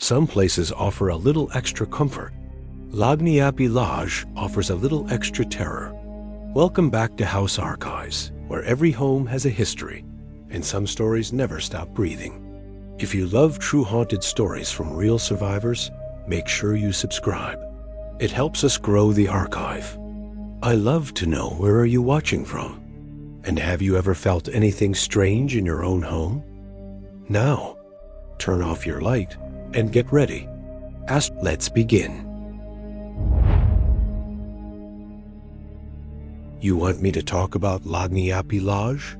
Some places offer a little extra comfort. Lagniappe Lodge offers a little extra terror. Welcome back to House Archives, where every home has a history, and some stories never stop breathing. If you love true haunted stories from real survivors, make sure you subscribe. It helps us grow the archive. I love to know, where are you watching from? And have you ever felt anything strange in your own home? Now, turn off your light and get ready. Let's begin. You want me to talk about Lagniappe Lodge?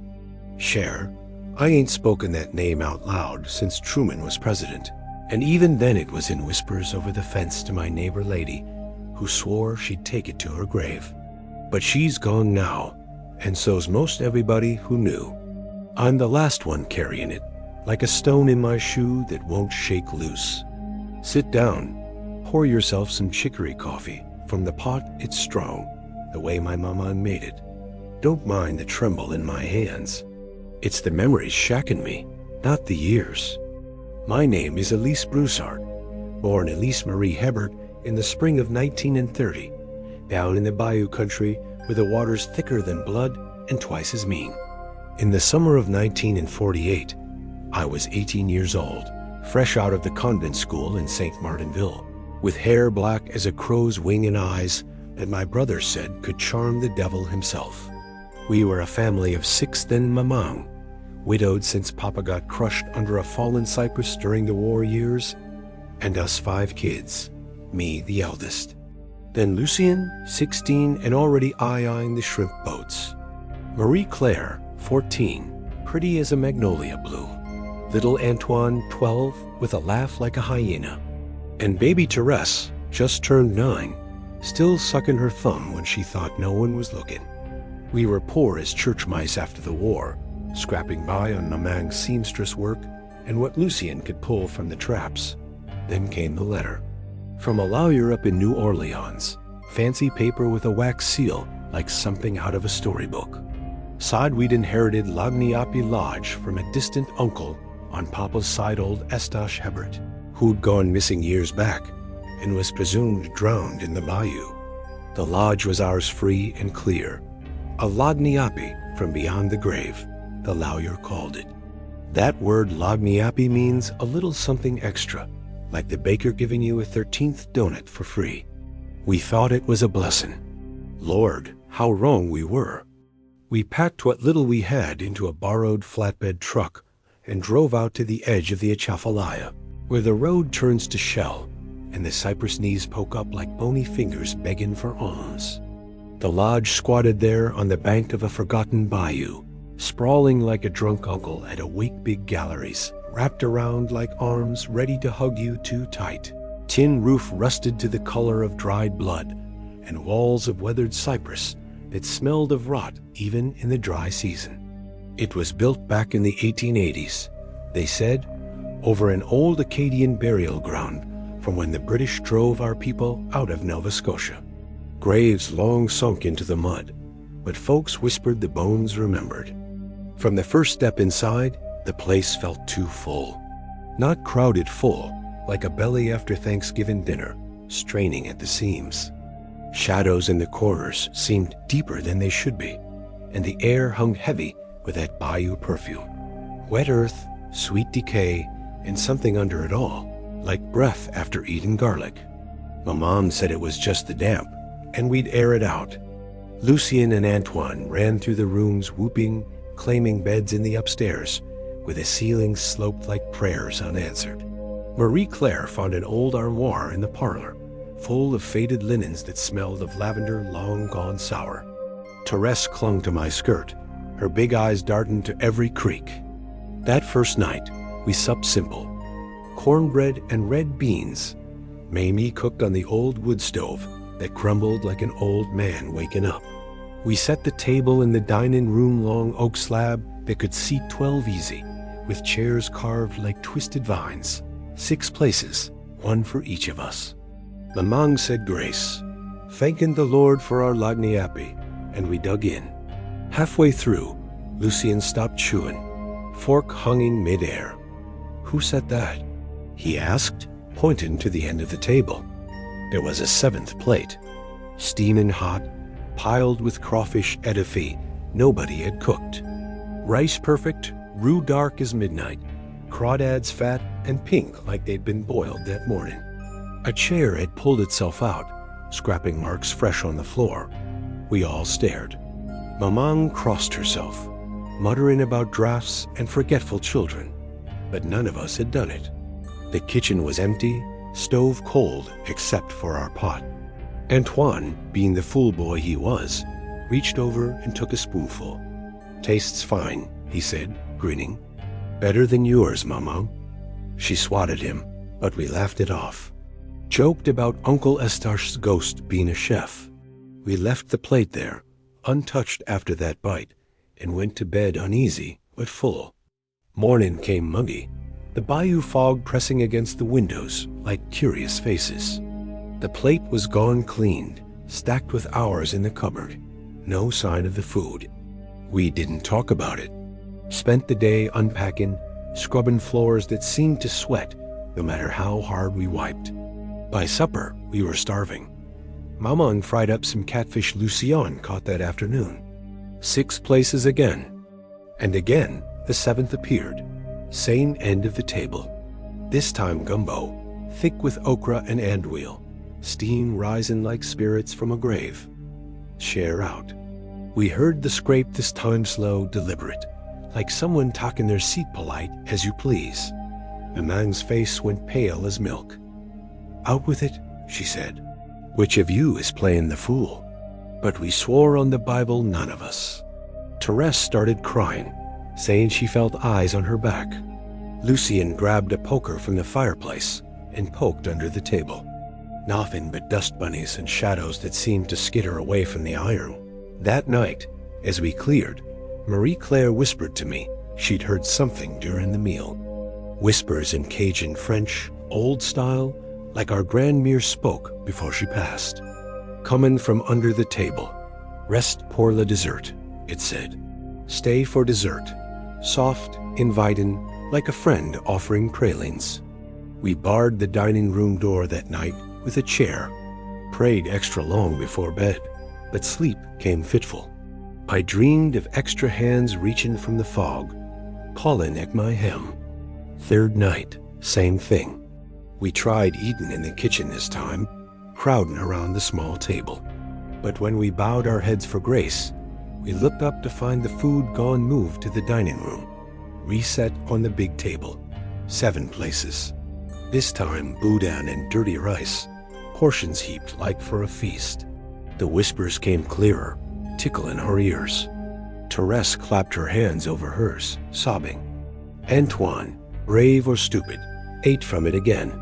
Share. I ain't spoken that name out loud since Truman was president, and even then it was in whispers over the fence to my neighbor lady, who swore she'd take it to her grave. But she's gone now, and so's most everybody who knew. I'm the last one carrying it, like a stone in my shoe that won't shake loose. Sit down, pour yourself some chicory coffee. From the pot, it's strong, the way my mama made it. Don't mind the tremble in my hands. It's the memories shacking me, not the years. My name is Elise Broussard, born Elise Marie Hebert in the spring of 1930, down in the Bayou country where the water's thicker than blood and twice as mean. In the summer of 1948, I was 18 years old, fresh out of the convent school in St. Martinville, with hair black as a crow's wing and eyes that my brother said could charm the devil himself. We were a family of 6 then mamang, widowed since Papa got crushed under a fallen cypress during the war years, and us 5 kids, me the eldest. Then Lucien, 16 and already eyeing the shrimp boats. Marie Claire, 14, pretty as a magnolia blue. Little Antoine, 12, with a laugh like a hyena. And baby Therese, just turned 9, still sucking her thumb when she thought no one was looking. We were poor as church mice after the war, scrapping by on Mamang's seamstress work and what Lucien could pull from the traps. Then came the letter. From a lawyer up in New Orleans, fancy paper with a wax seal like something out of a storybook. Said we'd inherited Lagniappe Lodge from a distant uncle on Papa's side, old Eustache Hebert, who'd gone missing years back and was presumed drowned in the bayou. The lodge was ours free and clear. A Lagniappe from beyond the grave, the lawyer called it. That word Lagniappe means a little something extra, like the baker giving you a 13th donut for free. We thought it was a blessing. Lord, how wrong we were. We packed what little we had into a borrowed flatbed truck and drove out to the edge of the Atchafalaya, where the road turns to shell and the cypress knees poke up like bony fingers begging for alms. The lodge squatted there on the bank of a forgotten bayou, sprawling like a drunk uncle at awake big galleries, wrapped around like arms ready to hug you too tight. Tin roof rusted to the color of dried blood, and walls of weathered cypress that smelled of rot even in the dry season. It was built back in the 1880s, they said, over an old Acadian burial ground from when the British drove our people out of Nova Scotia. Graves long sunk into the mud, but folks whispered the bones remembered. From the first step inside, the place felt too full. Not crowded full, like a belly after Thanksgiving dinner, straining at the seams. Shadows in the corners seemed deeper than they should be, and the air hung heavy with that bayou perfume. Wet earth, sweet decay, and something under it all, like breath after eating garlic. My mom said it was just the damp, and we'd air it out. Lucien and Antoine ran through the rooms whooping, claiming beds in the upstairs, with the ceilings sloped like prayers unanswered. Marie Claire found an old armoire in the parlor, full of faded linens that smelled of lavender long gone sour. Therese clung to my skirt, her big eyes darting to every creak. That first night, we supped simple. Cornbread and red beans. Mamie cooked on the old wood stove that crumbled like an old man waking up. We set the table in the dining room long oak slab that could seat 12 easy, with chairs carved like twisted vines. 6 places, 1 for each of us. Mamang said grace, thanking the Lord for our Lagniappe, and we dug in. Halfway through, Lucien stopped chewing, fork hanging midair. Who said that? He asked, pointing to the end of the table. There was a seventh plate, steaming hot, piled with crawfish etouffee nobody had cooked. Rice perfect, roux dark as midnight, crawdads fat and pink like they'd been boiled that morning. A chair had pulled itself out, scrapping marks fresh on the floor. We all stared. Maman crossed herself, muttering about drafts and forgetful children, but none of us had done it. The kitchen was empty, stove cold except for our pot. Antoine, being the fool boy he was, reached over and took a spoonful. "Tastes fine," he said, grinning. "Better than yours, Maman." She swatted him, but we laughed it off. Joked about Uncle Eustache's ghost being a chef. We left the plate there, untouched after that bite, and went to bed uneasy but full. Morning came muggy, the Bayou fog pressing against the windows like curious faces. The plate was gone cleaned, stacked with ours in the cupboard. No sign of the food. We didn't talk about it. Spent the day unpacking, scrubbing floors that seemed to sweat no matter how hard we wiped. By supper, we were starving. Maman fried up some catfish Louisiana caught that afternoon. 6 places again. And again, the 7th appeared. Same end of the table. This time gumbo, thick with okra and andouille, steam rising like spirits from a grave. Share out. We heard the scrape this time slow, deliberate, like someone talking their seat polite, as you please. Maman's face went pale as milk. "Out with it," she said. "Which of you is playing the fool?" But we swore on the Bible none of us. Therese started crying, saying she felt eyes on her back. Lucien grabbed a poker from the fireplace and poked under the table. Nothing but dust bunnies and shadows that seemed to skitter away from the iron. That night, as we cleared, Marie-Claire whispered to me she'd heard something during the meal. Whispers in Cajun French, old style, like our grand-mère spoke before she passed. "Coming from under the table. Rest pour le dessert," it said. "Stay for dessert." Soft, inviting, like a friend offering pralines. We barred the dining room door that night with a chair. Prayed extra long before bed, but sleep came fitful. I dreamed of extra hands reaching from the fog, pulling at my hem. Third night, same thing. We tried eating in the kitchen this time, crowding around the small table. But when we bowed our heads for grace, we looked up to find the food gone moved to the dining room, reset on the big table. 7 places. This time boudin and dirty rice, portions heaped like for a feast. The whispers came clearer, tickling our ears. Therese clapped her hands over hers, sobbing. Antoine, brave or stupid, ate from it again.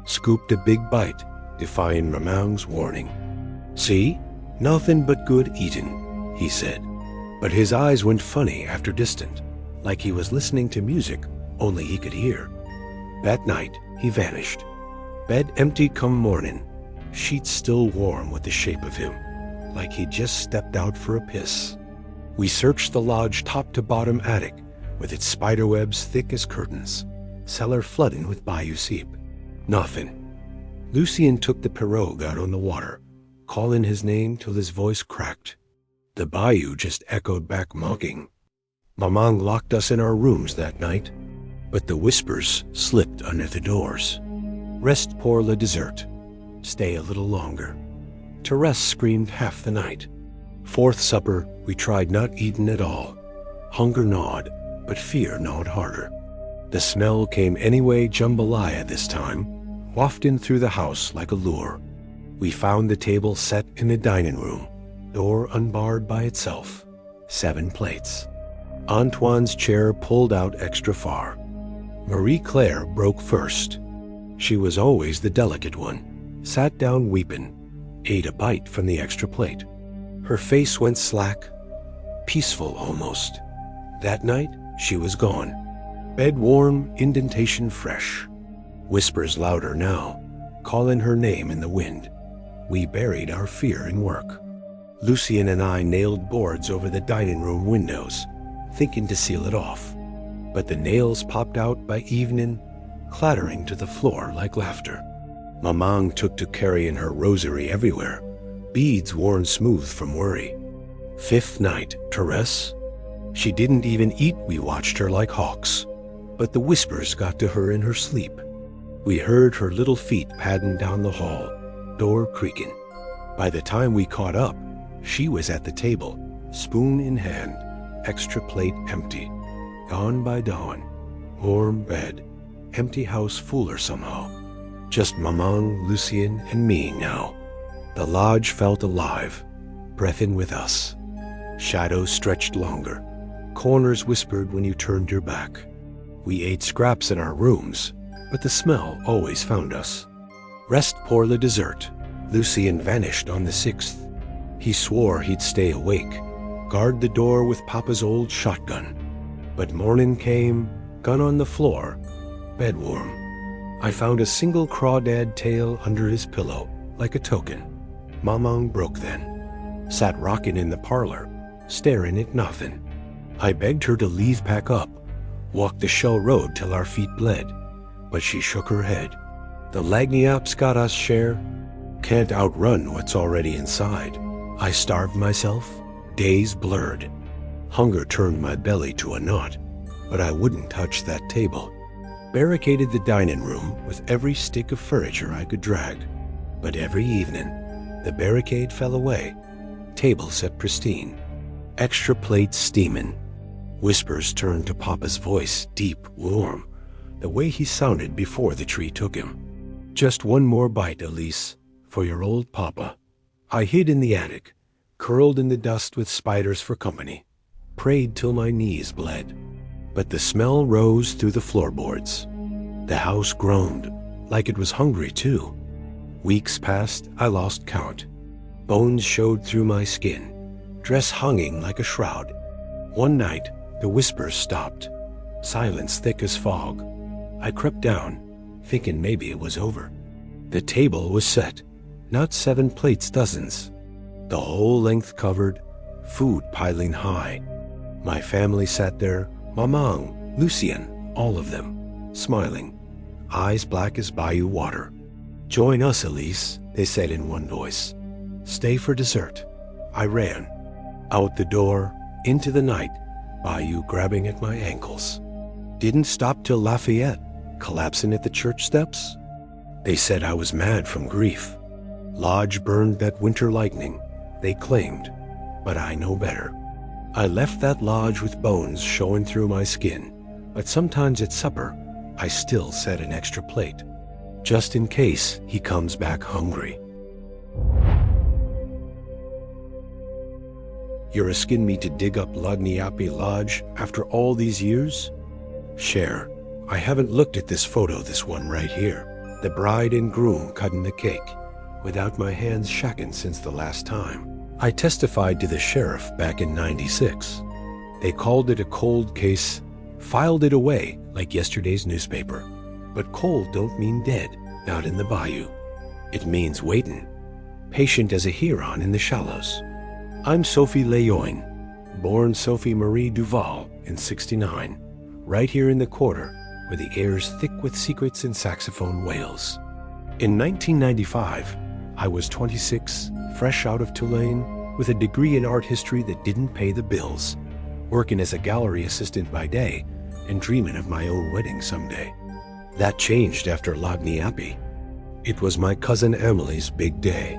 Scooped a big bite, defying Maman's warning. "See? Nothing but good eating," he said. But his eyes went funny after distant, like he was listening to music only he could hear. That night, he vanished. Bed empty come morning, sheets still warm with the shape of him, like he'd just stepped out for a piss. We searched the lodge top to bottom attic, with its spiderwebs thick as curtains, cellar flooding with Bayou seep. Nothing. Lucien took the pirogue out on the water, calling his name till his voice cracked. The Bayou just echoed back mocking. Maman locked us in our rooms that night, but the whispers slipped under the doors. Rest pour le dessert. Stay a little longer. Therese screamed half the night. 4th supper, we tried not eating at all. Hunger gnawed, but fear gnawed harder. The smell came anyway jambalaya this time, wafting through the house like a lure. We found the table set in the dining room, door unbarred by itself. 7 plates. Antoine's chair pulled out extra far. Marie-Claire broke first. She was always the delicate one, sat down weeping, ate a bite from the extra plate. Her face went slack, peaceful almost. That night, she was gone. Bed warm, indentation fresh. Whispers louder now, calling her name in the wind. We buried our fear in work. Lucien and I nailed boards over the dining room windows, thinking to seal it off. But the nails popped out by evening, clattering to the floor like laughter. Mamang took to carrying her rosary everywhere, beads worn smooth from worry. Fifth night, Therese. She didn't even eat, we watched her like hawks. But the whispers got to her in her sleep. We heard her little feet padding down the hall, door creaking. By the time we caught up, she was at the table, spoon in hand, extra plate empty. Gone by dawn, warm bed, empty house full her somehow. Just Mamang, Lucien, and me now. The lodge felt alive, breathing with us. Shadows stretched longer. Corners whispered when you turned your back. We ate scraps in our rooms, but the smell always found us. Rest pour le dessert. Lucien vanished on the 6th. He swore he'd stay awake, guard the door with Papa's old shotgun. But morning came, gun on the floor, bed warm. I found a single crawdad tail under his pillow, like a token. Mamang broke then. Sat rocking in the parlor, staring at nothing. I begged her to leave pack up, walk the shell road till our feet bled. But she shook her head. The Lagniappe's got us, Cher. Can't outrun what's already inside. I starved myself, days blurred. Hunger turned my belly to a knot, but I wouldn't touch that table. Barricaded the dining room with every stick of furniture I could drag. But every evening, the barricade fell away. Table set pristine. Extra plates steaming. Whispers turned to Papa's voice, deep, warm, the way he sounded before the tree took him. Just one more bite, Elise, for your old Papa. I hid in the attic, curled in the dust with spiders for company. Prayed till my knees bled. But the smell rose through the floorboards. The house groaned, like it was hungry too. Weeks passed, I lost count. Bones showed through my skin, dress hanging like a shroud. One night, the whispers stopped, silence thick as fog. I crept down, thinking maybe it was over. The table was set, not 7 plates, dozens. The whole length covered, food piling high. My family sat there, Mamang, Lucien, all of them, smiling, eyes black as Bayou water. Join us, Elise, they said in one voice. Stay for dessert. I ran. Out the door, into the night, Bayou grabbing at my ankles. Didn't stop till Lafayette, collapsing at the church steps. They said I was mad from grief. Lodge burned that winter lightning, they claimed, but I know better. I left that lodge with bones showing through my skin, but sometimes at supper, I still set an extra plate, just in case he comes back hungry. You're asking me to dig up Lagniappe Lodge after all these years? Cher, I haven't looked at this photo, this one right here. The bride and groom cutting the cake, without my hands shaking since the last time. I testified to the sheriff back in '96. They called it a cold case, filed it away like yesterday's newspaper. But cold don't mean dead out in the bayou. It means waiting, patient as a Huron in the shallows. I'm Sophie Leyoin, born Sophie Marie Duval in '69, right here in the quarter where the air's thick with secrets and saxophone wails. In 1995, I was 26, fresh out of Tulane, with a degree in art history that didn't pay the bills, working as a gallery assistant by day and dreaming of my own wedding someday. That changed after Lagniappe. It was my cousin Emily's big day.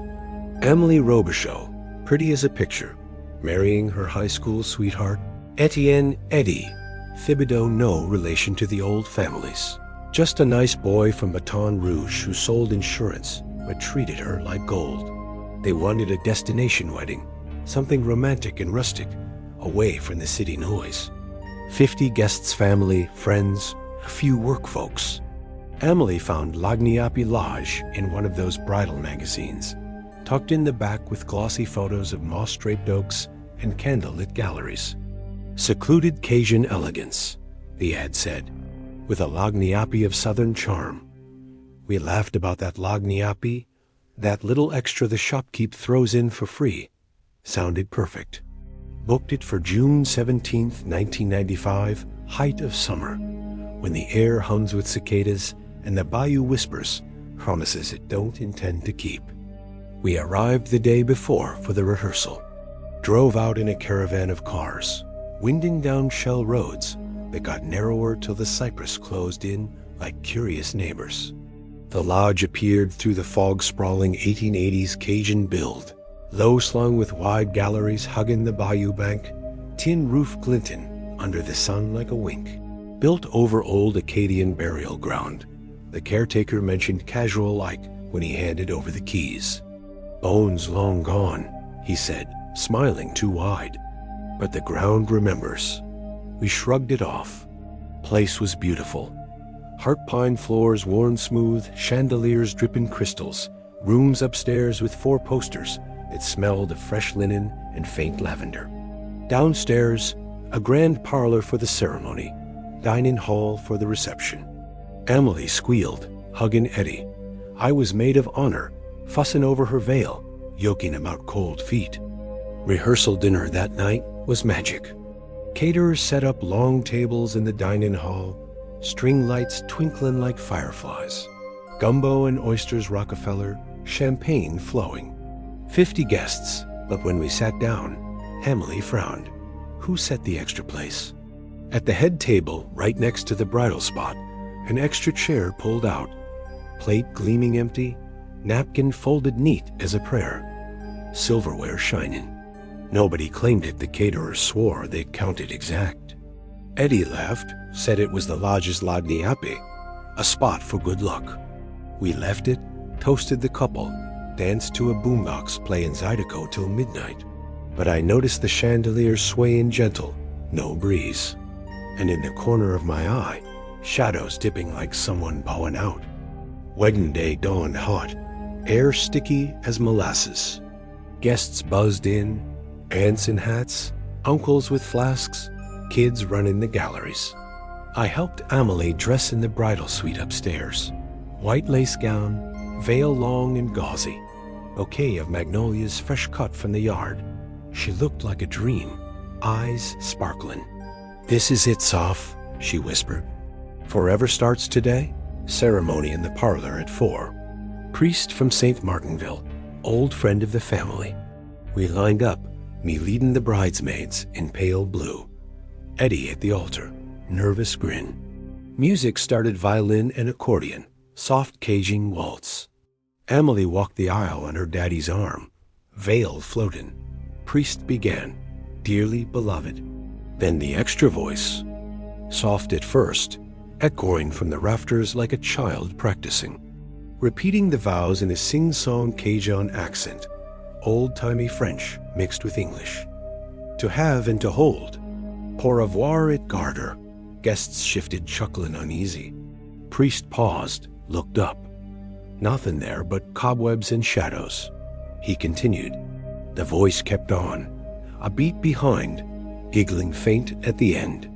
Emily Robichaud, pretty as a picture, marrying her high school sweetheart, Etienne Eddie Thibodeau, no relation to the old families. Just a nice boy from Baton Rouge who sold insurance but treated her like gold. They wanted a destination wedding, something romantic and rustic, away from the city noise. 50 guests, family, friends, a few work folks. Emily found Lagniappe Lodge in one of those bridal magazines, tucked in the back with glossy photos of moss-draped oaks and candlelit galleries. Secluded Cajun elegance, the ad said, with a Lagniappe of southern charm. We laughed about that Lagniappe, that little extra the shopkeep throws in for free. Sounded perfect. Booked it for June 17th, 1995, height of summer. when the air hums with cicadas and the bayou whispers promises it don't intend to keep. We arrived the day before for the rehearsal, drove out in a caravan of cars, winding down shell roads that got narrower till the cypress closed in like curious neighbors. The lodge appeared through the fog-sprawling 1880s Cajun build, low-slung with wide galleries hugging the bayou bank, tin roof glinting under the sun like a wink. Built over old Acadian burial ground, the caretaker mentioned casual-like when he handed over the keys. "Bones long gone," he said, smiling too wide. But the ground remembers. We shrugged it off. Place was beautiful. Heart pine floors worn smooth, chandeliers dripping crystals, rooms upstairs with 4 posters that smelled of fresh linen and faint lavender. Downstairs, a grand parlor for the ceremony, dining hall for the reception. Emily squealed, hugging Eddie. I was maid of honor, fussing over her veil, yoking about cold feet. Rehearsal dinner that night was magic. Caterers set up long tables in the dining hall, string lights twinkling like fireflies. Gumbo and oysters Rockefeller, champagne flowing. 50 guests, but when we sat down, Emily frowned. Who set the extra place? At the head table, right next to the bridal spot, an extra chair pulled out, plate gleaming empty, napkin folded neat as a prayer, silverware shining. Nobody claimed it. The caterers swore they counted exact. Eddie laughed, said it was the lodge's Lagniappe, a spot for good luck. We left it, toasted the couple, danced to a boombox playing Zydeco till midnight. But I noticed the chandelier swaying gentle, no breeze. And in the corner of my eye, shadows dipping like someone bowing out. Wedding day dawned hot, air sticky as molasses. Guests buzzed in, aunts in hats, uncles with flasks, kids running the galleries. I helped Amelie dress in the bridal suite upstairs. White lace gown, veil long and gauzy, bouquet of magnolias fresh cut from the yard. She looked like a dream, eyes sparkling. "This is it, Soph," she whispered. "Forever starts today. Ceremony in the parlor at 4. Priest from St. Martinville, old friend of the family." We lined up, me leading the bridesmaids in pale blue. Eddie at the altar, nervous grin. Music started violin and accordion, soft Cajun waltz. Emily walked the aisle on her daddy's arm, veil floating. Priest began, dearly beloved. Then the extra voice, soft at first, echoing from the rafters like a child practicing, repeating the vows in a sing-song Cajun accent, old-timey French mixed with English. To have and to hold. Pour avoir et garder. Guests shifted, chuckling uneasy. Priest paused, looked up. Nothing there but cobwebs and shadows. He continued. The voice kept on, a beat behind, giggling faint at the end.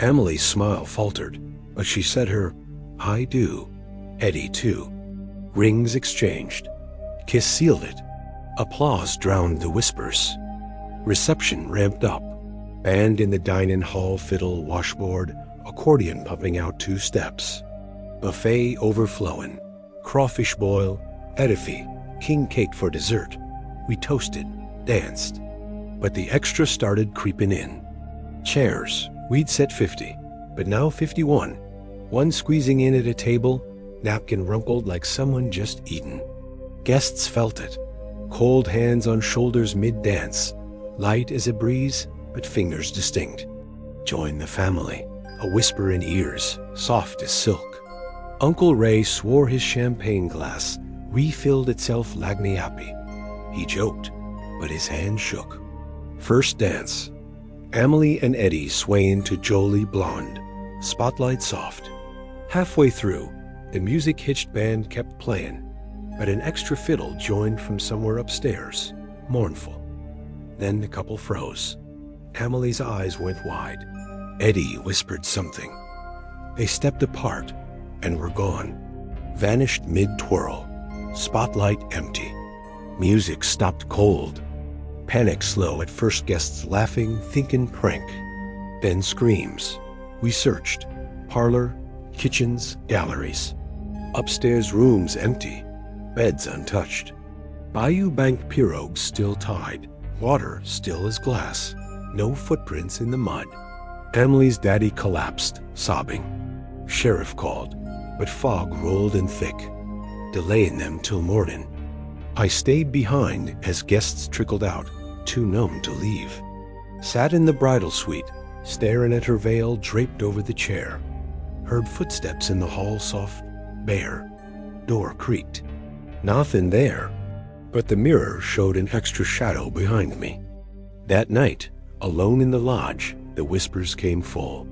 Emily's smile faltered, but she said her, "I do." Eddie too. Rings exchanged. Kiss sealed it. Applause drowned the whispers. Reception ramped up. Band in the dining hall, fiddle, washboard, accordion pumping out 2 steps. Buffet overflowing. Crawfish boil, edifi, king cake for dessert. We toasted, danced. But the extra started creeping in. Chairs, we'd set 50, but now 51. One squeezing in at a table, napkin rumpled like someone just eaten. Guests felt it. Cold hands on shoulders mid-dance, light as a breeze, but fingers distinct. Join the family, a whisper in ears, soft as silk. Uncle Ray swore his champagne glass refilled itself Lagniappe. He joked, but his hand shook. First dance. Amelie and Eddie swaying to Jolie Blonde, spotlight soft. Halfway through, the music-hitched band kept playing, but an extra fiddle joined from somewhere upstairs, mournful. Then the couple froze. Amelie's eyes went wide. Eddie whispered something. They stepped apart and were gone, vanished mid-twirl, spotlight empty. Music stopped cold. Panic slow at first, guests laughing, thinking prank. Then screams. We searched. Parlor, kitchens, galleries. Upstairs rooms empty, beds untouched. Bayou bank pirogues still tied, water still as glass, no footprints in the mud. Emily's daddy collapsed, sobbing. Sheriff called, but fog rolled in thick, delaying them till morning. I stayed behind as guests trickled out, too numb to leave. Sat in the bridal suite, staring at her veil draped over the chair. Heard footsteps in the hall, soft, bare. Door creaked. Nothing there, but the mirror showed an extra shadow behind me. That night, alone in the lodge, the whispers came full.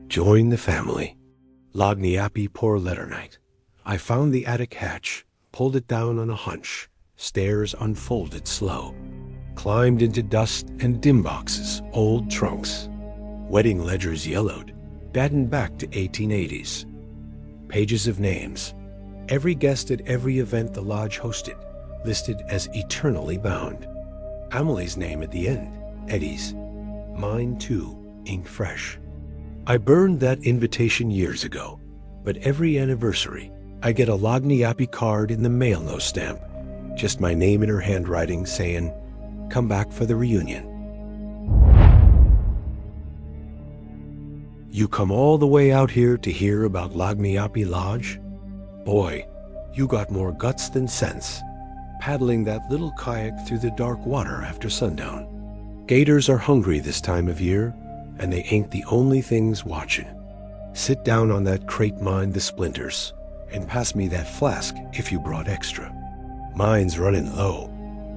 Join the family. Lagniappe poor letter night. I found the attic hatch, pulled it down on a hunch, stairs unfolded slow. Climbed into dust and dim boxes, old trunks. Wedding ledgers yellowed, dating back to 1880s. Pages of names. Every guest at every event the lodge hosted, listed as eternally bound. Emily's name at the end, Eddie's. Mine too, ink fresh. I burned that invitation years ago, but every anniversary, I get a Lagniappe card in the mail, no stamp. Just my name in her handwriting saying, come back for the reunion. You come all the way out here to hear about Lagniappe Lodge? Boy, you got more guts than sense, paddling that little kayak through the dark water after sundown. Gators are hungry this time of year, and they ain't the only things watching. Sit down on that crate, mind the splinters, and pass me that flask if you brought extra. Mine's running low,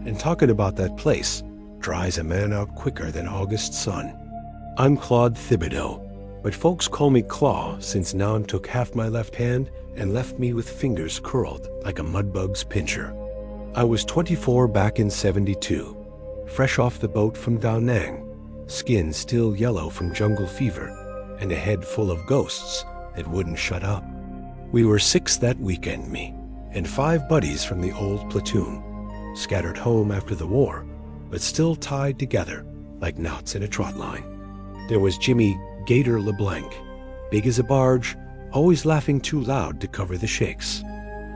and talking about that place dries a man out quicker than August sun. I'm Claude Thibodeau, but folks call me Claw since Nan took half my left hand and left me with fingers curled like a mudbug's pincher. I was 24 back in '72, fresh off the boat from Da Nang, skin still yellow from jungle fever, and a head full of ghosts that wouldn't shut up. We were 6 that weekend, me, and 5 buddies from the old platoon, scattered home after the war, but still tied together like knots in a trot line. There was Jimmy Gator LeBlanc, big as a barge, always laughing too loud to cover the shakes.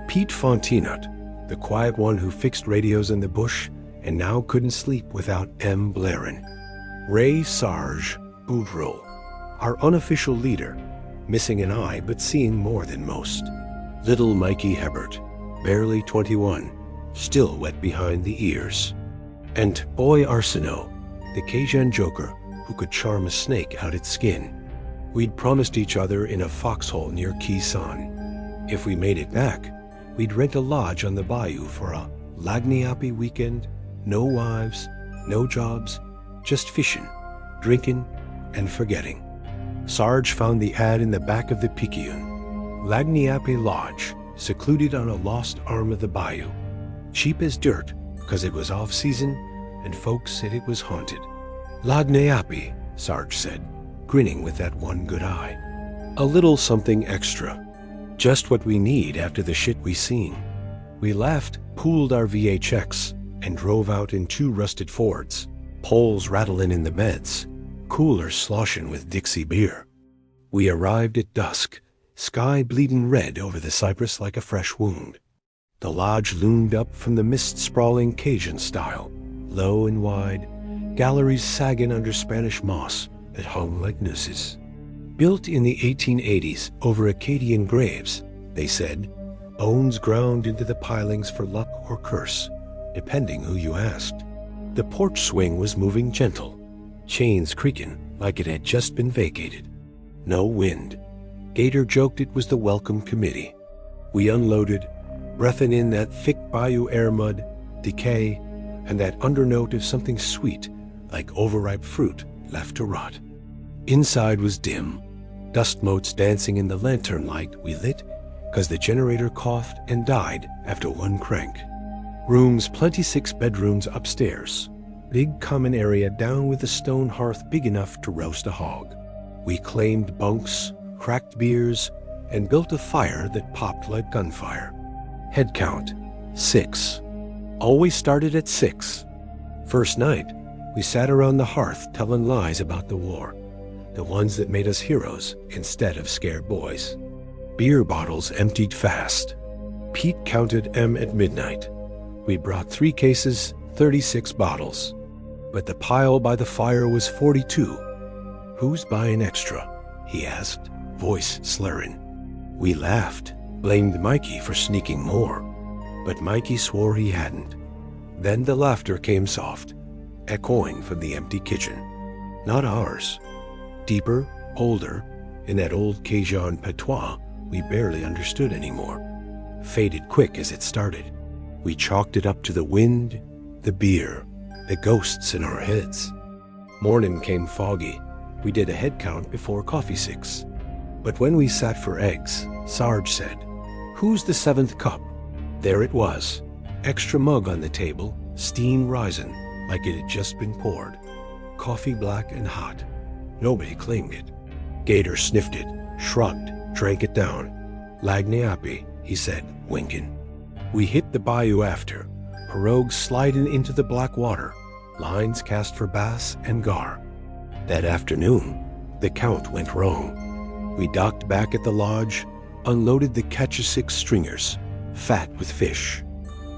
Pete Fontenot, the quiet one who fixed radios in the bush and now couldn't sleep without M blaring. Ray Sarge Boudreau, our unofficial leader, missing an eye but seeing more than most. Little Mikey Hebert, barely 21, still wet behind the ears. And Boy Arsenault, the Cajun joker who could charm a snake out its skin. We'd promised each other in a foxhole near Khe Sanh. If we made it back, we'd rent a lodge on the Bayou for a Lagniappe weekend, no wives, no jobs, just fishing, drinking, and forgetting. Sarge found the ad in the back of the Picayune. Lagniappe Lodge, secluded on a lost arm of the bayou. Cheap as dirt, because it was off-season, and folks said it was haunted. Lagniappe, Sarge said, grinning with that one good eye. A little something extra. Just what we need after the shit we seen. We laughed, pooled our VHX, and drove out in 2 rusted Fords, poles rattling in the beds, coolers sloshing with Dixie beer. We arrived at dusk, sky bleeding red over the cypress like a fresh wound. The lodge loomed up from the mist-sprawling Cajun style, low and wide, galleries sagging under Spanish moss that hung like nooses. Built in the 1880s over Acadian graves, they said, bones ground into the pilings for luck or curse, depending who you asked. The porch swing was moving gentle, chains creaking like it had just been vacated. No wind. Gator joked it was the welcome committee. We unloaded, breathing in that thick bayou air mud, decay, and that undernote of something sweet, like overripe fruit left to rot. Inside was dim, dust motes dancing in the lantern light we lit because the generator coughed and died after one crank. Rooms plenty, 6 bedrooms upstairs. Big common area down with a stone hearth big enough to roast a hog. We claimed bunks, cracked beers, and built a fire that popped like gunfire. Head count, 6. Always started at 6. First night, we sat around the hearth telling lies about the war. the ones that made us heroes instead of scared boys. Beer bottles emptied fast. Pete counted them at midnight. We brought 3 cases, 36 bottles. But the pile by the fire was 42. "Who's buying extra?" he asked, voice slurring. We laughed, blamed Mikey for sneaking more. But Mikey swore he hadn't. Then the laughter came soft, echoing from the empty kitchen. Not ours. Deeper, older, in that old Cajun patois we barely understood anymore. Faded quick as it started. We chalked it up to the wind, the beer, the ghosts in our heads. Morning came foggy. We did a head count before coffee 6. But when we sat for eggs, Sarge said, "Who's the 7th cup?" There it was, extra mug on the table, steam rising like it had just been poured. Coffee black and hot. Nobody claimed it. Gator sniffed it, shrugged, drank it down. "Lagniappe," he said, winking. We hit the bayou after, pirogues sliding into the black water, lines cast for bass and gar. That afternoon, the count went wrong. We docked back at the lodge, unloaded the catch-a-six stringers, fat with fish.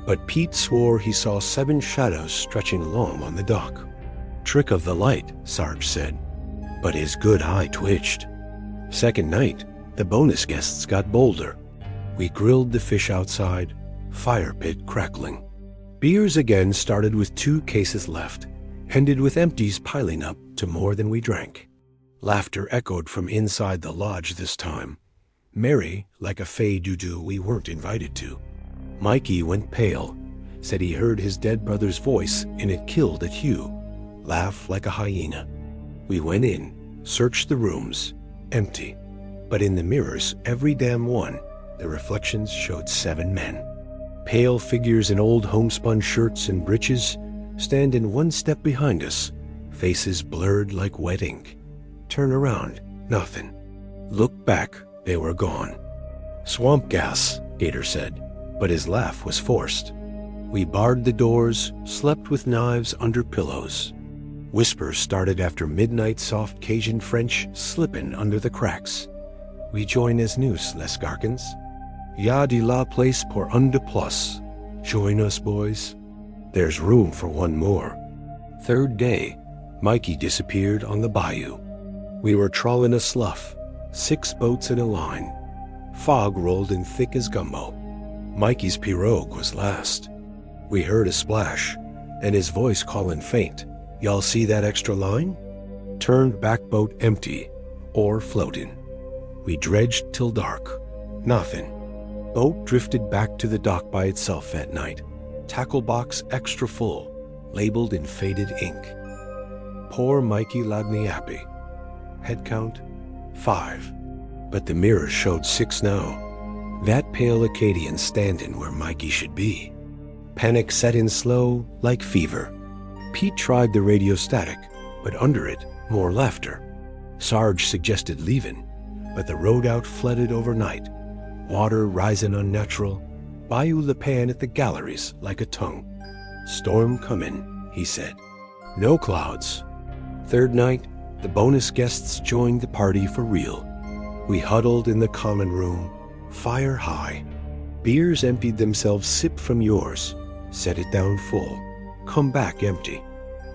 But Pete swore he saw 7 shadows stretching along on the dock. "Trick of the light," Sarge said, but his good eye twitched. Second night, the bonus guests got bolder. We grilled the fish outside, fire pit crackling. Beers again started with 2 cases left, ended with empties piling up to more than we drank. Laughter echoed from inside the lodge this time. Merry like a fey doo-doo we weren't invited to. Mikey went pale, said he heard his dead brother's voice and it killed at Hugh. Laugh like a hyena. We went in, searched the rooms, empty. But in the mirrors, every damn one, the reflections showed 7 men. Pale figures in old homespun shirts and breeches, standing 1 step behind us, faces blurred like wet ink. Turn around, nothing. Look back, they were gone. "Swamp gas," Gator said, but his laugh was forced. We barred the doors, slept with knives under pillows. Whispers started after midnight soft Cajun French slipping under the cracks. "We join as news, les Garkins. Y'a de la place pour un de plus. Join us, boys. There's room for 1 more." Third day, Mikey disappeared on the bayou. We were trawling a slough, 6 boats in a line. Fog rolled in thick as gumbo. Mikey's pirogue was last. We heard a splash, and his voice calling faint, "Y'all see that extra line?" Turned back boat empty, or floating. We dredged till dark. Nothing. Boat drifted back to the dock by itself that night. Tackle box extra full, labeled in faded ink. Poor Mikey Lagniappe. Head count, 5. But the mirrors showed 6 now. That pale Acadian standing where Mikey should be. Panic set in slow, like fever. Pete tried the radio static, but under it, more laughter. Sarge suggested leaving, but the road out flooded overnight. Water rising unnatural. Bayou Le Pan at the galleries like a tongue. "Storm coming," he said. No clouds. Third night, the bonus guests joined the party for real. We huddled in the common room, fire high. Beers emptied themselves sip from yours, set it down full, come back empty.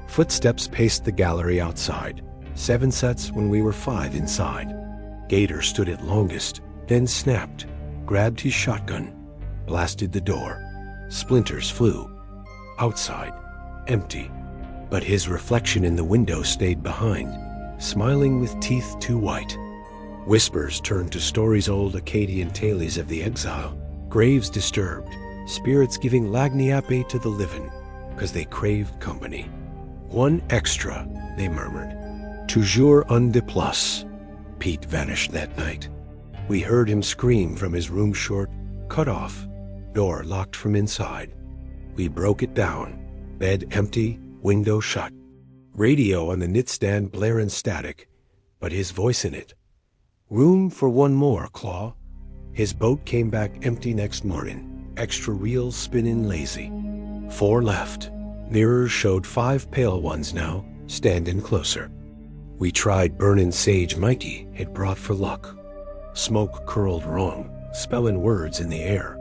Footsteps paced the gallery outside, 7 sets when we were 5 inside. Gator stood it longest, then snapped, grabbed his shotgun, blasted the door. Splinters flew. Outside, empty. But his reflection in the window stayed behind, smiling with teeth too white. Whispers turned to stories old Acadian tales of the exile. Graves disturbed, spirits giving Lagniappe to the living, 'cause they craved company. 1 extra, they murmured. Toujours un de plus. Pete vanished that night. We heard him scream from his room short, cut off, door locked from inside. We broke it down, bed empty, window shut. Radio on the knitstand blaring static, but his voice in it. Room for 1 more, Claw. His boat came back empty next morning, extra reels spinning lazy. 4 left. Mirrors showed 5 pale ones now, standing closer. We tried burnin' sage mighty had brought for luck. Smoke curled wrong, spellin' words in the air.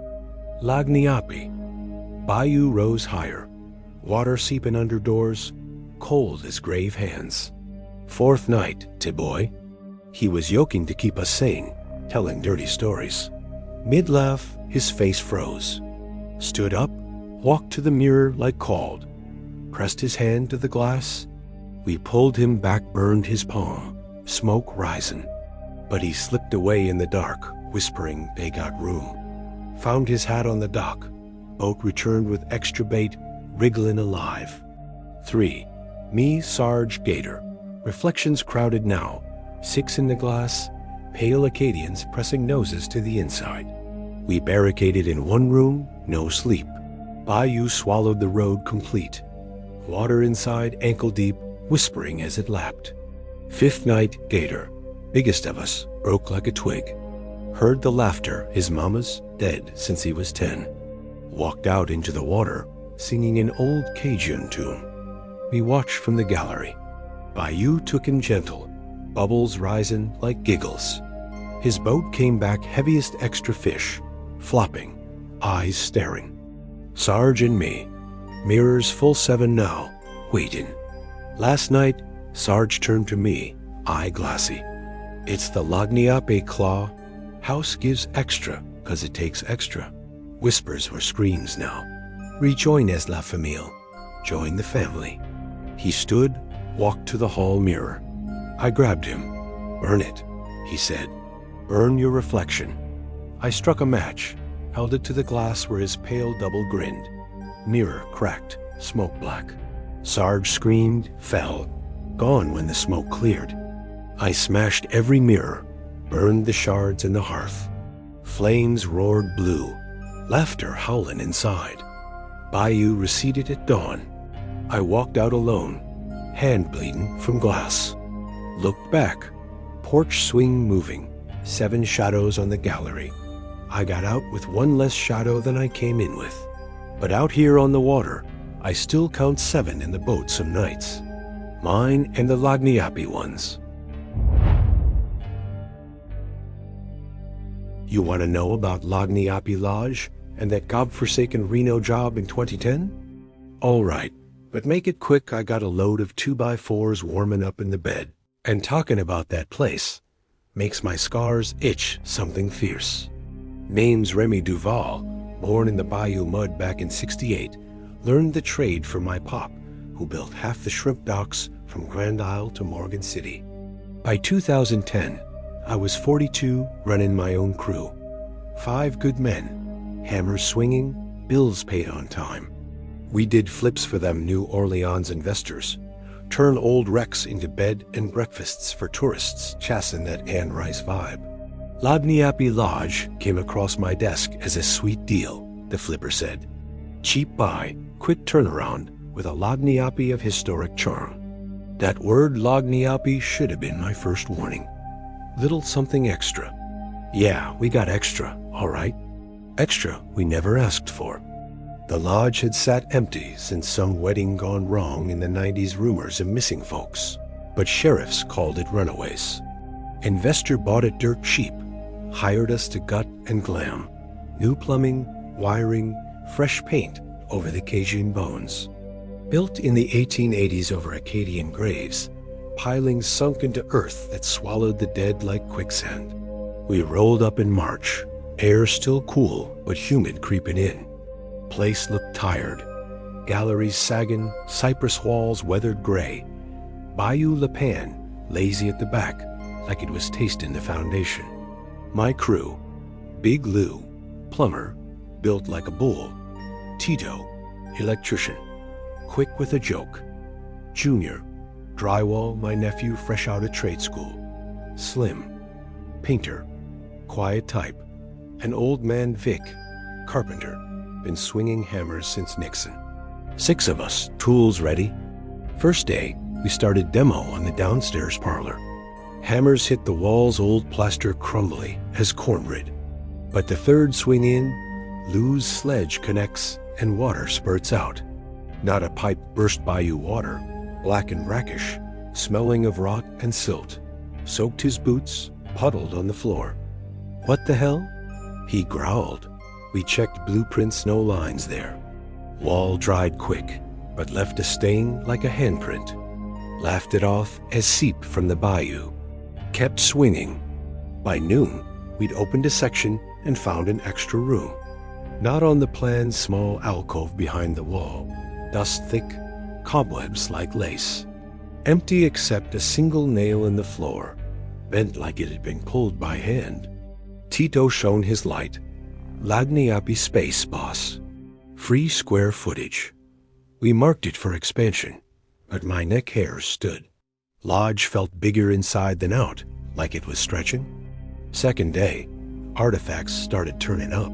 Lagniappe. Bayou rose higher. Water seepin' under doors, cold as grave hands. Fourth night, Tiboy. He was yoking to keep us sane, telling dirty stories. Mid-laugh, his face froze. Stood up, walked to the mirror like called. Pressed his hand to the glass. We pulled him back, burned his palm, smoke risin'. But he slipped away in the dark, whispering they got room. Found his hat on the dock. Boat returned with extra bait, wriggling alive. 3. Me, Sarge, Gator. Reflections crowded now. 6 in the glass, pale Acadians pressing noses to the inside. We barricaded in one room, no sleep. Bayou swallowed the road complete. Water inside, ankle deep, whispering as it lapped. 5th night, Gator. Biggest of us, broke like a twig. Heard the laughter, his mama's, dead since he was 10. Walked out into the water, singing an old Cajun tune. We watched from the gallery. Bayou took him gentle, bubbles rising like giggles. His boat came back heaviest extra fish, flopping, eyes staring. Sarge and me, mirrors full 7 now, waiting. Last night, Sarge turned to me, eye glassy. It's the Lagniappe claw. House gives extra, 'cause it takes extra. Whispers were screams now. Rejoin as la famille. Join the family. He stood, walked to the hall mirror. I grabbed him. Burn it, he said. Burn your reflection. I struck a match, held it to the glass where his pale double grinned. Mirror cracked, smoke black. Sarge screamed, fell, gone when the smoke cleared. I smashed every mirror, burned the shards in the hearth. Flames roared blue, laughter howling inside. Bayou receded at dawn. I walked out alone, hand bleeding from glass. Looked back, porch swing moving, 7 shadows on the gallery. I got out with 1 less shadow than I came in with. But out here on the water, I still count 7 in the boat some nights. Mine and the Lagniappe ones. You want to know about Lagniappe Lodge and that godforsaken Reno job in 2010? All right, but make it quick. I got a load of 2x4s warming up in the bed. And talking about that place makes my scars itch something fierce. Name's Remy Duval, born in the Bayou mud back in '68, learned the trade from my pop, who built half the shrimp docks from Grand Isle to Morgan City. By 2010, I was 42, running my own crew. 5 good men, hammers swinging, bills paid on time. We did flips for them New Orleans investors, turn old wrecks into bed and breakfasts for tourists chasing that Anne Rice vibe. Lagniappe Lodge came across my desk as a sweet deal, the flipper said. Cheap buy, quick turnaround, with a Lagniappe of historic charm. That word Lagniappe should have been my first warning. Little something extra. Yeah, we got extra, all right. Extra we never asked for. The lodge had sat empty since some wedding gone wrong in the 90s, rumors of missing folks. But sheriffs called it runaways. Investor bought it dirt cheap, hired us to gut and glam. New plumbing, wiring, fresh paint over the Cajun bones. Built in the 1880s over Acadian graves, pilings sunk into earth that swallowed the dead like quicksand. We rolled up in March, air still cool but humid creeping in. Place looked tired. Galleries sagging, cypress walls weathered gray. Bayou Le Pan, lazy at the back, like it was tasting the foundation. My crew, Big Lou, plumber, built like a bull. Tito, electrician, quick with a joke. Junior, drywall, my nephew fresh out of trade school. Slim, painter, quiet type. An old man Vic, carpenter, been swinging hammers since Nixon. 6 of us, tools ready. First day, we started demo on the downstairs parlor. Hammers hit the walls, old plaster crumbly as cornbread. But the 3rd swing in, Lou's sledge connects and water spurts out. Not a pipe burst Bayou water, black and brackish, smelling of rot and silt, soaked his boots, puddled on the floor. "What the hell?" he growled. We checked blueprints, no lines there. Wall dried quick, but left a stain like a handprint. Laughed it off as seep from the bayou. Kept swinging. By noon, we'd opened a section and found an extra room. Not on the planned small alcove behind the wall. Dust thick, cobwebs like lace. Empty except a single nail in the floor, bent like it had been pulled by hand. Tito shone his light. Lagniappe space boss. Free square footage. We marked it for expansion, but my neck hairs stood. Lodge felt bigger inside than out, like it was stretching. Second day, artifacts started turning up.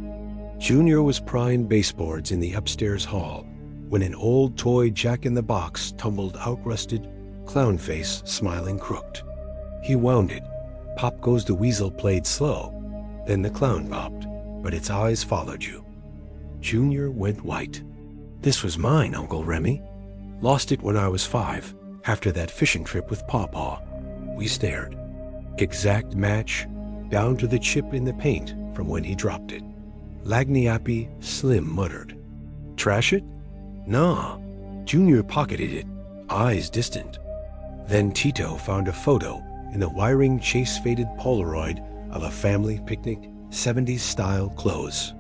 Junior was prying baseboards in the upstairs hall when an old toy jack-in-the-box tumbled out, rusted, clown face smiling crooked. He wound it. Pop Goes the Weasel played slow. Then the clown popped, but its eyes followed you. Junior went white. "This was mine, Uncle Remy. Lost it when I was 5, after that fishing trip with Pawpaw." We stared. Exact match, down to the chip in the paint from when he dropped it. Lagniappe Slim muttered. "Trash it? Nah." Junior pocketed it, eyes distant. Then Tito found a photo in the wiring chase-faded Polaroid of a family picnic, 70s style clothes.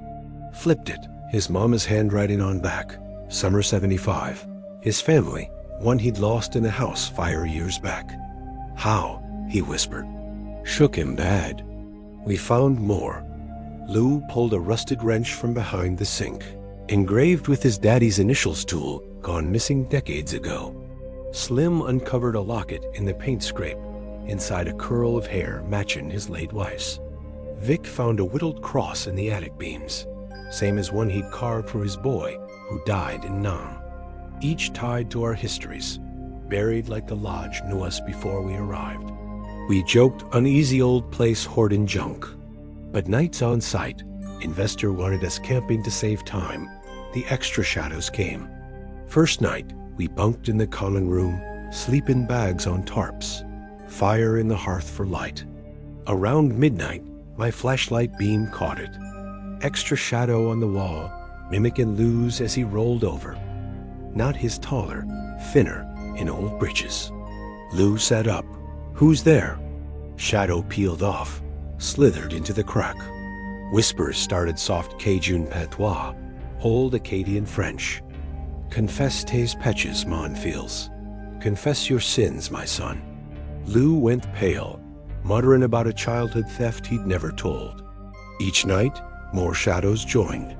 Flipped it, his mama's handwriting on back, summer 75. His family, one he'd lost in a house fire years back. "How?" he whispered. Shook him bad. We found more. Lou pulled a rusted wrench from behind the sink, engraved with his daddy's initials tool, gone missing decades ago. Slim uncovered a locket in the paint scrape, inside a curl of hair matching his late wife's. Vic found a whittled cross in the attic beams, same as one he'd carved for his boy who died in Nam. Each tied to our histories, buried like the lodge knew us before we arrived. We joked uneasy old place hoarding junk. But nights on site, investor wanted us camping to save time. The extra shadows came. First night, we bunked in the common room, sleep in bags on tarps. Fire in the hearth for light. Around midnight, my flashlight beam caught it. Extra shadow on the wall, mimicking Lou's as he rolled over. Not his taller, thinner, in old breeches. Lou sat up. "Who's there?" Shadow peeled off, slithered into the crack. Whispers started soft Cajun patois, old Acadian French. "Confess tes peches, mon fils. Confess your sins, my son." Lou went pale, muttering about a childhood theft he'd never told. Each night, more shadows joined,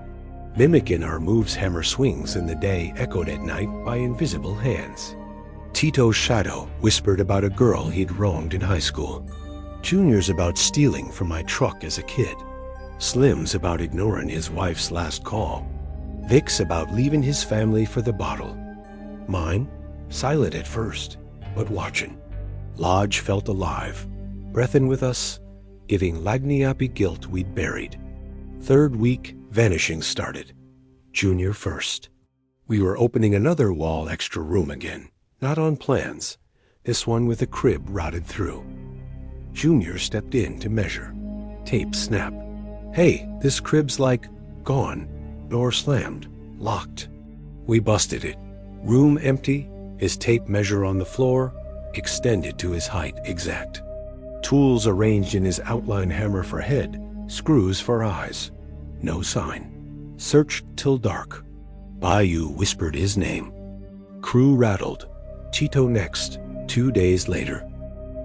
mimicking our moves hammer swings in the day, echoed at night by invisible hands. Tito's shadow whispered about a girl he'd wronged in high school. Junior's about stealing from my truck as a kid. Slim's about ignoring his wife's last call. Vic's about leaving his family for the bottle. Mine, silent at first, but watching. Lodge felt alive, breathing with us, giving Lagniappe guilt we'd buried. Third week, vanishing started. Junior first. We were opening another wall extra room again, not on plans, this one with a crib rotted through. Junior stepped in to measure. Tape snapped. "Hey, this crib's like gone. Door slammed, locked." We busted it. Room empty, his tape measure on the floor, extended to his height exact. Tools arranged in his outline, hammer for head, screws for eyes. No sign. Searched till dark. Bayou whispered his name. Crew rattled. Tito next, 2 days later.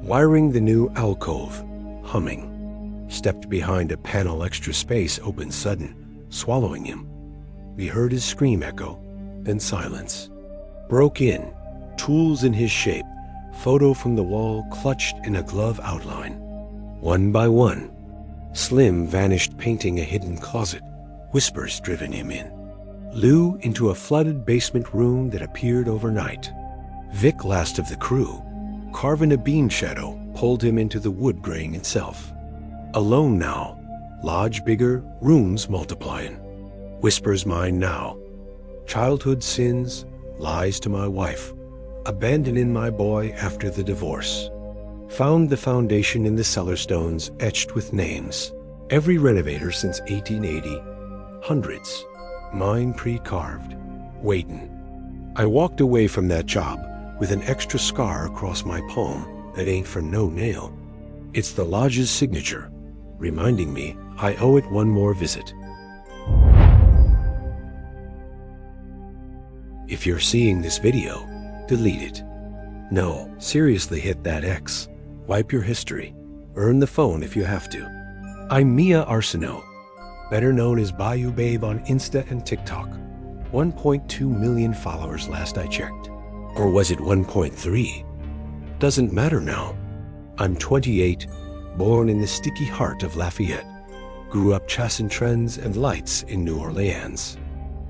Wiring the new alcove, humming. Stepped behind a panel, extra space opened sudden, swallowing him. We heard his scream echo, then silence. Broke in, tools in his shape, photo from the wall clutched in a glove outline. One by one, Slim vanished painting a hidden closet, whispers driven him in. Lou into a flooded basement room that appeared overnight. Vic, last of the crew, carving a beam shadow, pulled him into the wood grain itself. Alone now, lodge bigger, rooms multiplying. Whispers mine now. Childhood sins, lies to my wife, Abandoning my boy after the divorce. Found the foundation in the cellar stones etched with names. Every renovator since 1880. Hundreds. Mine pre-carved. Waitin'. I walked away from that job with an extra scar across my palm that ain't for no nail. It's the lodge's signature, reminding me I owe it one more visit. If you're seeing this video, delete it. No, seriously, hit that X. Wipe your history. Earn the phone if you have to. I'm Mia Arsenault, better known as Bayou Babe on Insta and TikTok. 1.2 million followers last I checked. Or was it 1.3? Doesn't matter now. I'm 28, born in the sticky heart of Lafayette. Grew up chasing trends and lights in New Orleans.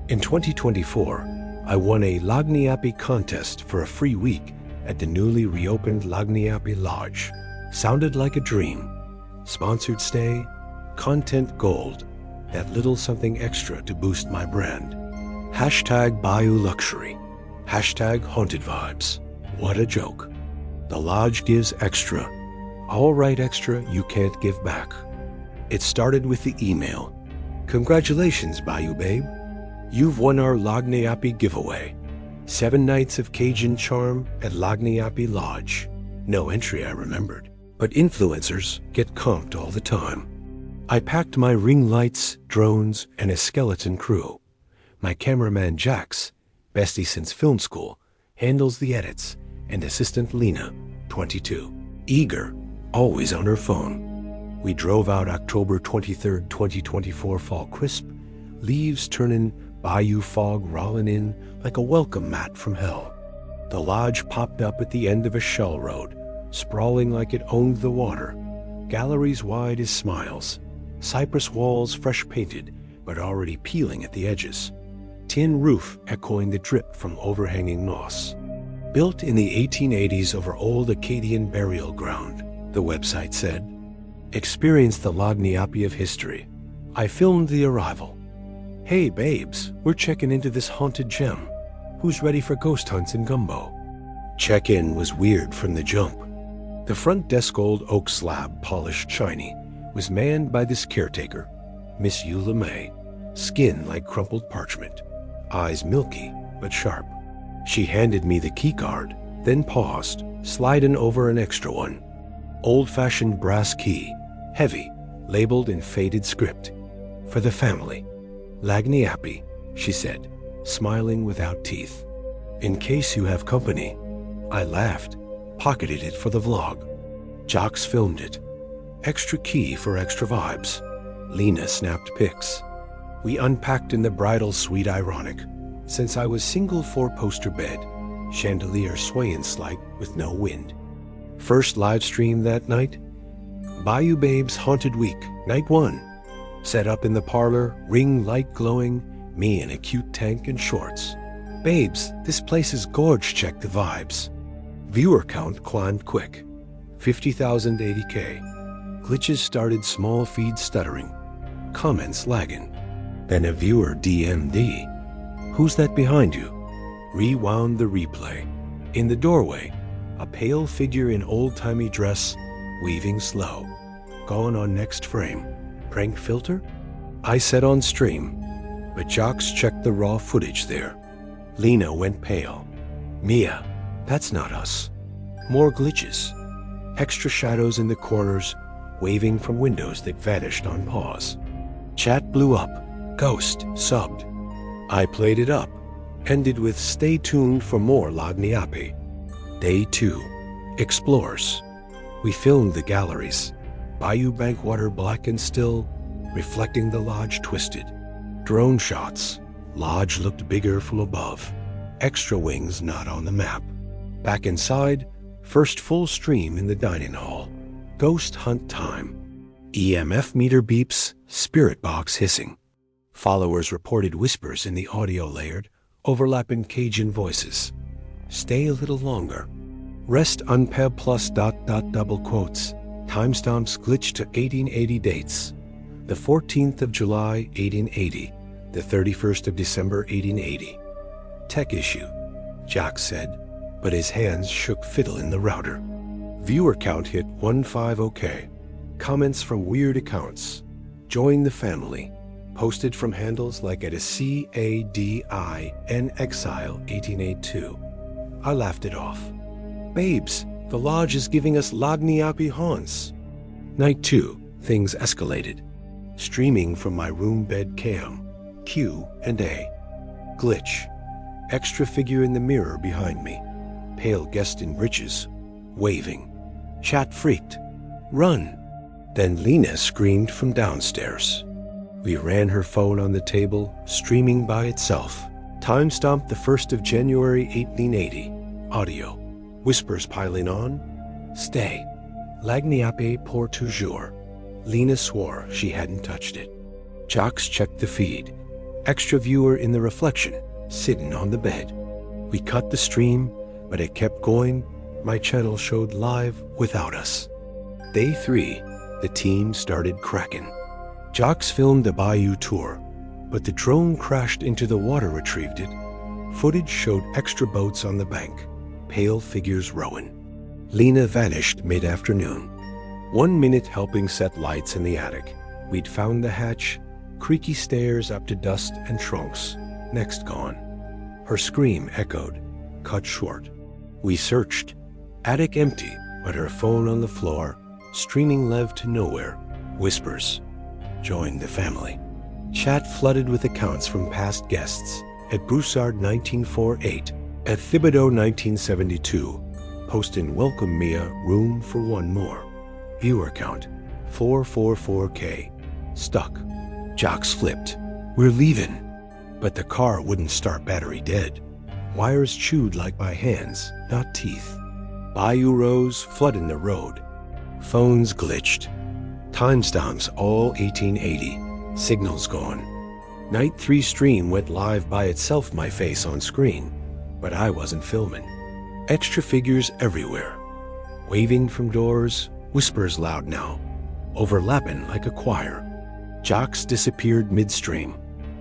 In 2024, I won a Lagniappe contest for a free week at the newly reopened Lagniappe Lodge. Sounded like a dream. Sponsored stay, content gold, that little something extra to boost my brand. Hashtag Bayou Luxury. Hashtag Haunted Vibes. What a joke. The lodge gives extra. All right, extra you can't give back. It started with the email. Congratulations, Bayou Babe. You've won our Lagniappe giveaway. 7 nights of Cajun charm at Lagniappe Lodge. No entry, I remembered. But influencers get comped all the time. I packed my ring lights, drones, and a skeleton crew. My cameraman Jax, bestie since film school, handles the edits, and assistant Lena, 22, eager, always on her phone. We drove out October 23rd, 2024 fall crisp, leaves turning, bayou fog rolling in like a welcome mat from hell. The lodge popped up at the end of a shell road, sprawling like it owned the water. Galleries wide as smiles. Cypress walls fresh painted, but already peeling at the edges. Tin roof echoing the drip from overhanging moss. Built in the 1880s over old Acadian burial ground, the website said. Experience the Lagniappe of history. I filmed the arrival. Hey babes, we're checking into this haunted gem. Who's ready for ghost hunts and gumbo? Check-in was weird from the jump. The front desk old oak slab, polished shiny, was manned by this caretaker, Miss Eula May, skin like crumpled parchment, eyes milky but sharp. She handed me the key card, then paused, sliding over an extra one. Old-fashioned brass key, heavy, labeled in faded script. For the family. Lagniappe, she said, smiling without teeth. In case you have company. I laughed, pocketed it for the vlog. Jocks filmed it. Extra key for extra vibes. Lena snapped pics. We unpacked in the bridal suite ironic, since I was single 4-poster bed, chandelier swaying slight with no wind. First live stream that night? Bayou Babes Haunted Week, night 1. Set up in the parlor, ring light glowing, me in a cute tank and shorts. Babes, this place is gorge, check the vibes. Viewer count climbed quick. 50,000 80K. Glitches started, small feed stuttering. Comments lagging. Then a viewer DM'd. Who's that behind you? Rewound the replay. In the doorway, a pale figure in old-timey dress, weaving slow. Going on next frame. Prank filter? I said on stream, but Jocks checked the raw footage there. Lena went pale. Mia, that's not us. More glitches. Extra shadows in the corners, waving from windows that vanished on pause. Chat blew up. Ghost subbed. I played it up. Ended with stay tuned for more Lagniappe. Day 2. Explores. We filmed the galleries. Bayou bankwater black and still, reflecting the lodge twisted. Drone shots. Lodge looked bigger from above. Extra wings not on the map. Back inside, first full stream in the dining hall. Ghost hunt time. EMF meter beeps, spirit box hissing. Followers reported whispers in the audio layered, overlapping Cajun voices. Stay a little longer. Rest unpeb plus ... double quotes. Timestamps glitch to 1880 dates. The 14th of July, 1880. The 31st of December, 1880. Tech issue, Jack said. but his hands shook fiddle in the router. Viewer count hit 150K. Comments from weird accounts. Join the family. Posted from handles like at a CADIN Exile 1882. I laughed it off. Babes, the lodge is giving us Lagniappe haunts. Night 2, things escalated. Streaming from my room bed cam. Q&A. Glitch. Extra figure in the mirror behind me. Pale guest in breeches. Waving. Chat freaked. Run. Then Lena screamed from downstairs. We ran her phone on the table, streaming by itself. Timestamped the 1st of January 1880. Audio. Whispers piling on. Stay. Lagniappe pour toujours. Lena swore she hadn't touched it. Jocks checked the feed. Extra viewer in the reflection, sitting on the bed. We cut the stream, but it kept going. My channel showed live without us. Day 3, the team started cracking. Jocks filmed the Bayou tour, but the drone crashed into the water, retrieved it. Footage showed extra boats on the bank, pale figures rowing. Lena vanished mid-afternoon. 1 minute helping set lights in the attic. We'd found the hatch, creaky stairs up to dust and trunks. Next gone. Her scream echoed, cut short. We searched. Attic empty, but her phone on the floor, streaming lev to nowhere. Whispers. Joined the family. Chat flooded with accounts from past guests. At Broussard 1948, at Thibodeau 1972, posting welcome Mia, room for one more. Viewer count 444K. Stuck. Jocks flipped. We're leaving. But the car wouldn't start, battery dead. Wires chewed like my hands, not teeth. Bayou rose, flooding the road. Phones glitched. Timestamps all 1880. Signals gone. Night 3 stream went live by itself, my face on screen. But I wasn't filming. Extra figures everywhere. Waving from doors, whispers loud now. Overlapping like a choir. Jocks disappeared midstream.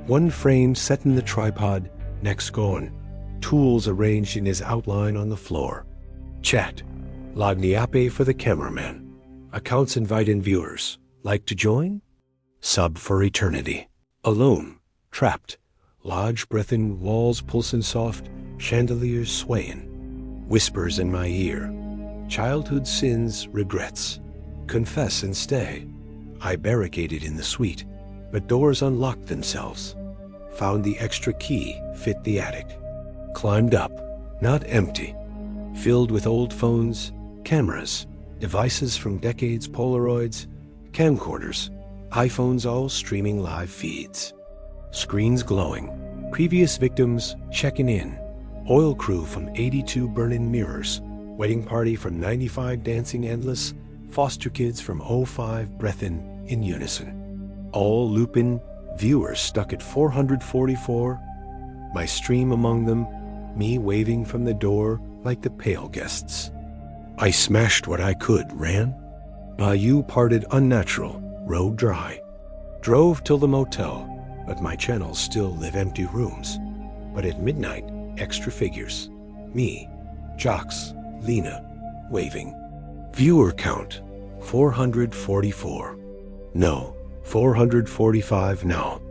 One frame set in the tripod, next gone. Tools arranged in his outline on the floor. Chat. Lagniappe for the cameraman. Accounts inviting viewers. Like to join? Sub for eternity. Alone. Trapped. Lodge breathing, walls pulsing soft, chandeliers swaying. Whispers in my ear. Childhood sins, regrets. Confess and stay. I barricaded in the suite, but doors unlocked themselves. Found the extra key, fit the attic. Climbed up, not empty. Filled with old phones, cameras, devices from decades, Polaroids, camcorders, iPhones, all streaming live feeds. Screens glowing, previous victims checking in. Oil crew from 82 burning mirrors. Wedding party from 95 dancing endless. Foster kids from 05 breathing in unison. All looping, viewers stuck at 444. My stream among them, me waving from the door like the pale guests. I smashed what I could, ran. Bayou parted unnatural, road dry. Drove till the motel, but my channels still live empty rooms. But at midnight, extra figures. Me, Jocks, Lena, waving. Viewer count, 444. No, 445 now.